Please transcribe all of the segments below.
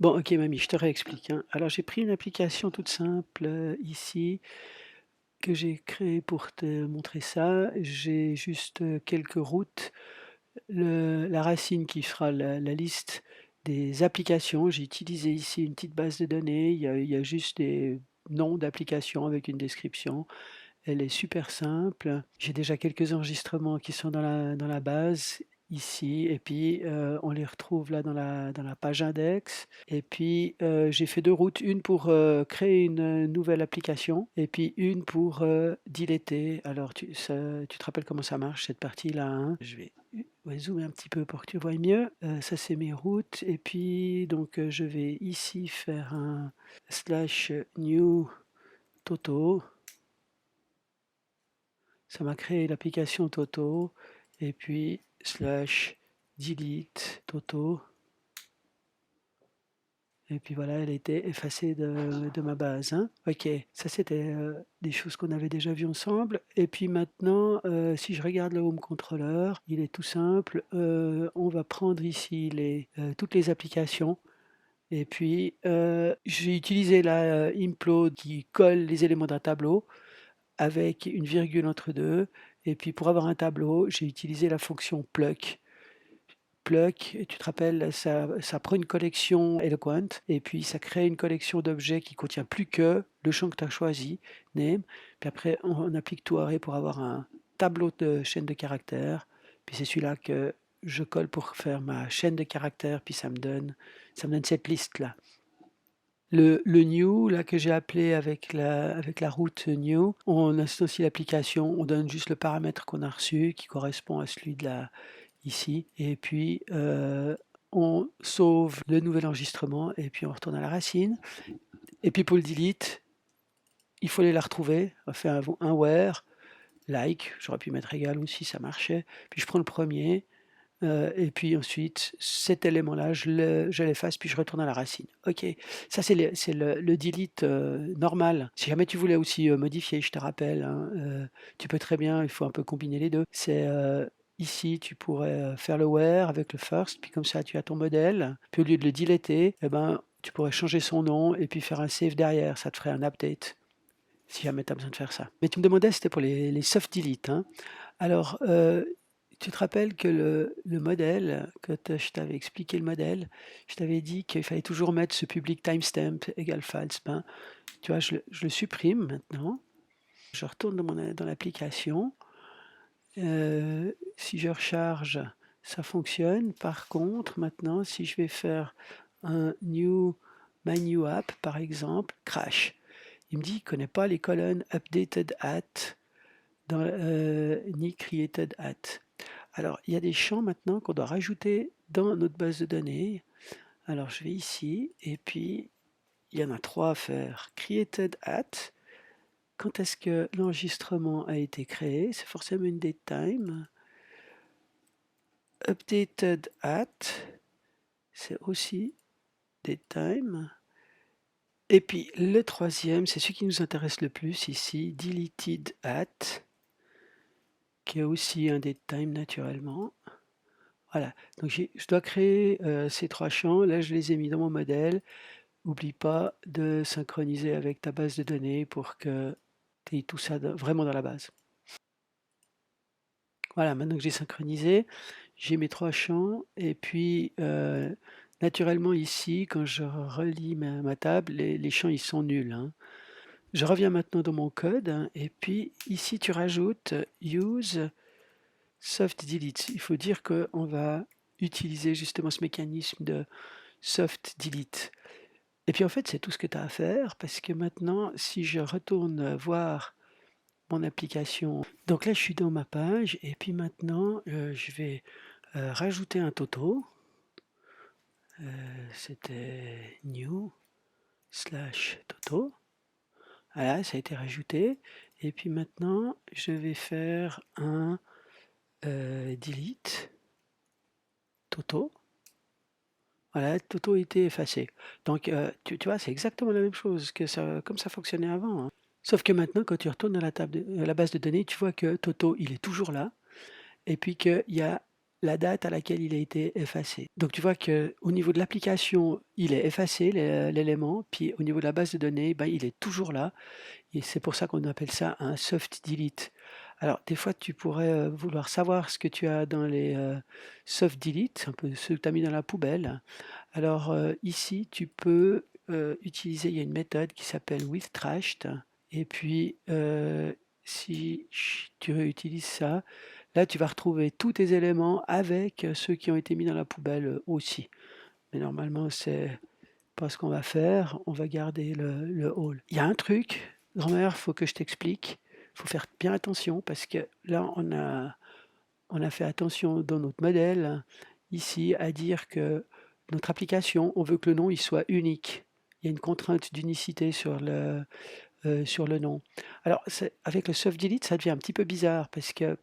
Bon, ok, mamie, je te réexplique, hein. Alors, j'ai pris une application toute simple ici que j'ai créée pour te montrer ça. J'ai juste quelques routes, la racine qui fera la liste des applications. J'ai utilisé ici une petite base de données. Il y a juste des noms d'applications avec une description. Elle est super simple. J'ai déjà quelques enregistrements qui sont dans la base ici et puis on les retrouve là dans la page index et puis j'ai fait 2 routes, une pour créer une nouvelle application et puis une pour diletter. Alors tu te rappelles comment ça marche cette partie-là, hein? Je vais ouais, zoomer un petit peu pour que tu vois mieux. Ça c'est mes routes et puis donc je vais ici faire un slash new Toto. Ça m'a créé l'application Toto et puis slash delete Toto et puis voilà, elle a été effacée de ma base, hein. Ok, ça c'était des choses qu'on avait déjà vues ensemble. Et puis maintenant, si je regarde le Home Controller, il est tout simple. On va prendre ici toutes les applications. Et puis, j'ai utilisé la implode qui colle les éléments d'un tableau avec une virgule entre deux. Et puis pour avoir un tableau, j'ai utilisé la fonction pluck. Pluck, tu te rappelles, ça prend une collection Eloquent et puis ça crée une collection d'objets qui contient plus que le champ que tu as choisi, name. Puis après, on applique tout arrêt pour avoir un tableau de chaîne de caractères. Puis c'est celui-là que je colle pour faire ma chaîne de caractères, puis ça me donne cette liste-là. Le new, là, que j'ai appelé avec la route new, on associe l'application, on donne juste le paramètre qu'on a reçu qui correspond à celui de la ici, et puis on sauve le nouvel enregistrement et puis on retourne à la racine. Et puis pour le delete, il faut aller la retrouver, on fait un where, like, j'aurais pu mettre égal aussi, ça marchait. Puis je prends le premier, et puis ensuite, cet élément-là, je l'efface, puis je retourne à la racine. Ok, ça c'est le delete normal. Si jamais tu voulais aussi modifier, je te rappelle, hein, tu peux très bien, il faut un peu combiner les deux. C'est ici, tu pourrais faire le where avec le first, puis comme ça, tu as ton modèle. Puis au lieu de le deleter, eh ben, tu pourrais changer son nom et puis faire un save derrière. Ça te ferait un update, si jamais tu as besoin de faire ça. Mais tu me demandais, c'était pour les soft delete, hein. Alors, tu te rappelles que le modèle, je t'avais expliqué le modèle, je t'avais dit qu'il fallait toujours mettre ce public timestamp égale false. Ben, tu vois, je le supprime maintenant. Je retourne dans l'application. Si je recharge, ça fonctionne. Par contre, maintenant, si je vais faire un my new app, par exemple, crash. Il me dit qu'il ne connaît pas les colonnes updated at ni created at. Alors, il y a des champs maintenant qu'on doit rajouter dans notre base de données. Alors, je vais ici, et puis, il y en a 3 à faire. Created at, quand est-ce que l'enregistrement a été créé? C'est forcément une date time. Updated at, c'est aussi date time. Et puis, le troisième, c'est celui qui nous intéresse le plus ici, deleted at, qui est aussi un date time naturellement. Voilà, donc je dois créer ces 3 champs. Là, je les ai mis dans mon modèle. N'oublie pas de synchroniser avec ta base de données pour que tu aies tout ça vraiment dans la base. Voilà, maintenant que j'ai synchronisé, j'ai mes 3 champs et puis naturellement ici, quand je relis ma table, les champs ils sont nuls, hein. Je reviens maintenant dans mon code, hein, et puis ici tu rajoutes use soft delete. Il faut dire qu'on va utiliser justement ce mécanisme de soft delete. Et puis en fait, c'est tout ce que tu as à faire parce que maintenant, si je retourne voir mon application, donc là, je suis dans ma page et puis maintenant, je vais rajouter un Toto. C'était new slash Toto. Voilà, ça a été rajouté. Et puis maintenant, je vais faire un delete Toto. Voilà, Toto a été effacé. Donc, tu vois, c'est exactement la même chose que ça, comme ça fonctionnait avant, hein. Sauf que maintenant, quand tu retournes à la base de données, tu vois que Toto, il est toujours là, et puis qu'il y a la date à laquelle il a été effacé. Donc tu vois qu'au niveau de l'application, il est effacé, l'élément, puis au niveau de la base de données, ben, il est toujours là et c'est pour ça qu'on appelle ça un soft delete. Alors des fois, tu pourrais, vouloir savoir ce que tu as dans les, soft delete, un peu ceux que tu as mis dans la poubelle. Alors, ici, tu peux, utiliser il y a une méthode qui s'appelle with trashed et puis, si tu réutilises ça, là, tu vas retrouver tous tes éléments avec, ceux qui ont été mis dans la poubelle, aussi. Mais normalement, c'est pas ce qu'on va faire, on va garder le all. Il y a un truc, grand-mère, faut que je t'explique. Il faut faire bien attention parce que là, on a fait attention dans notre modèle, ici, à dire que notre application, on veut que le nom, il soit unique. Il y a une contrainte d'unicité sur le nom. Alors, avec le soft delete, ça devient un petit peu bizarre parce que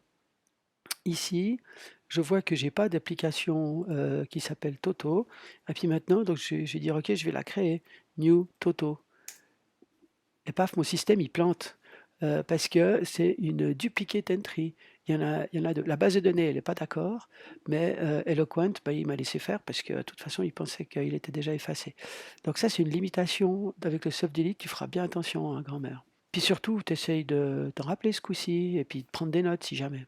ici, je vois que j'ai pas d'application qui s'appelle Toto. Et puis maintenant, donc je vais dire, OK, je vais la créer. New Toto. Et paf, mon système, il plante. Parce que c'est une duplicate entry. Il y en a deux. La base de données, elle n'est pas d'accord, mais Eloquent, bah, il m'a laissé faire parce que de toute façon, il pensait qu'il était déjà effacé. Donc ça, c'est une limitation avec le soft delete. Tu feras bien attention, hein, grand-mère. Puis surtout, tu essayes de t'en rappeler ce coup-ci et puis de prendre des notes si jamais.